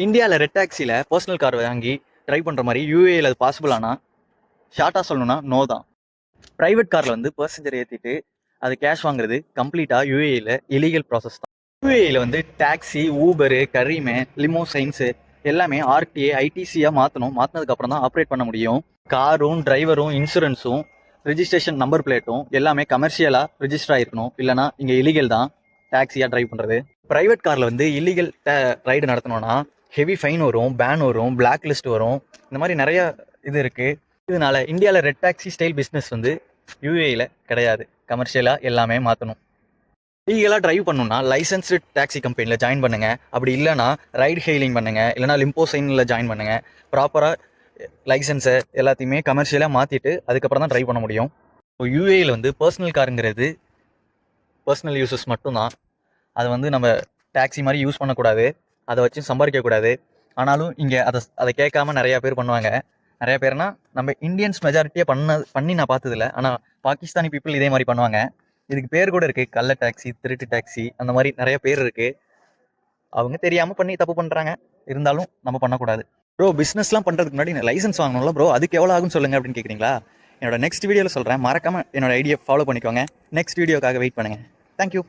இந்தியாவில் red டாக்ஸியில் personal car வாங்கி drive பண்ணுற மாதிரி யூஏயில் அது பாசிபிள் ஆனால் ஷார்ட்டாக சொல்லணும்னா நோ தான். ப்ரைவேட் காரில் வந்து பர்சஞ்சர் ஏற்றிட்டு அது கேஷ் வாங்குறது கம்ப்ளீட்டாக யூஏயில் இலீகல் ப்ராசஸ் தான். யூஏயில் வந்து டாக்ஸி, ஊபரு, கரீமு, லிமோசைன்ஸு எல்லாமே ஆர்டிஏ, ஐடிசியாக மாற்றணும். மாற்றினதுக்கப்புறம் தான் ஆப்ரேட் பண்ண முடியும். காரும், டிரைவரும், இன்சூரன்ஸும், ரிஜிஸ்ட்ரேஷன் நம்பர் பிளேட்டும் எல்லாமே கமர்ஷியலாக ரிஜிஸ்டர் ஆகிருக்கணும். இல்லைனா இங்கே இலீகல் தான் டாக்ஸியாக ட்ரைவ் பண்ணுறது. ப்ரைவேட் காரில் வந்து இல்லீகல் ரைடு நடத்தணும்னா ஹெவி ஃபைன் வரும், பேன் வரும், பிளாக் லிஸ்ட் வரும். இந்த மாதிரி நிறைய இது இருக்குது. இதனால இந்தியாவில் ரெட் டாக்ஸி ஸ்டைல் பிஸ்னஸ் வந்து யூஏயில் கிடையாது. கமர்ஷியலாக எல்லாமே மாற்றணும். லீகலாக ட்ரைவ் பண்ணணும்னா லைசன்ஸ்டு டாக்ஸி கம்பெனியில் ஜாயின் பண்ணுங்கள். அப்படி இல்லைனா ரைடு ஹெயிலிங் பண்ணுங்கள். இல்லைனா லிம்போசைனில் ஜாயின் பண்ணுங்கள். ப்ராப்பராக லைசன்ஸை எல்லாத்தையுமே கமர்ஷியலாக மாற்றிட்டு அதுக்கப்புறம் தான் ட்ரைவ் பண்ண முடியும். இப்போ யூஏயில் வந்து பர்சனல் காருங்கிறது பர்சனல் யூசஸ் மட்டும்தான். அதை வந்து நம்ம டாக்ஸி மாதிரி யூஸ் பண்ணக்கூடாது. அதை வச்சு சம்பாதிக்கக்கூடாது. ஆனாலும் இங்கே அதை கேட்காம நிறையா பேர் பண்ணுவாங்க. நிறையா பேர்னா நம்ம இந்தியன்ஸ் மெஜாரிட்டியாக பண்ணி நான் பார்த்ததில்ல. ஆனால் பாகிஸ்தானி பீப்புள் இதே மாதிரி பண்ணுவாங்க. இதுக்கு பேர் கூட இருக்குது, கள்ள டாக்ஸி, திருட்டு டாக்ஸி, அந்த மாதிரி நிறைய பேர் இருக்குது. அவங்க தெரியாமல் பண்ணி தப்பு பண்ணுறாங்க. இருந்தாலும் நம்ம பண்ணக்கூடாது. ப்ரோ, பிஸ்னஸ்லாம் பண்ணுறதுக்கு முன்னாடி லைசன்ஸ் வாங்கணும்ல ப்ரோ, அதுக்கு எவ்வளோ ஆகும்னு சொல்லுங்கள் அப்படின்னு கேட்குறீங்களா? என்னோட நெக்ஸ்ட் வீடியோவில் சொல்கிறேன். மறக்காமல் என்னோட ஐடியா ஃபாலோ பண்ணிக்கோங்க. நெக்ஸ்ட் வீடியோக்காக வெயிட் பண்ணுங்கள். தேங்க்யூ.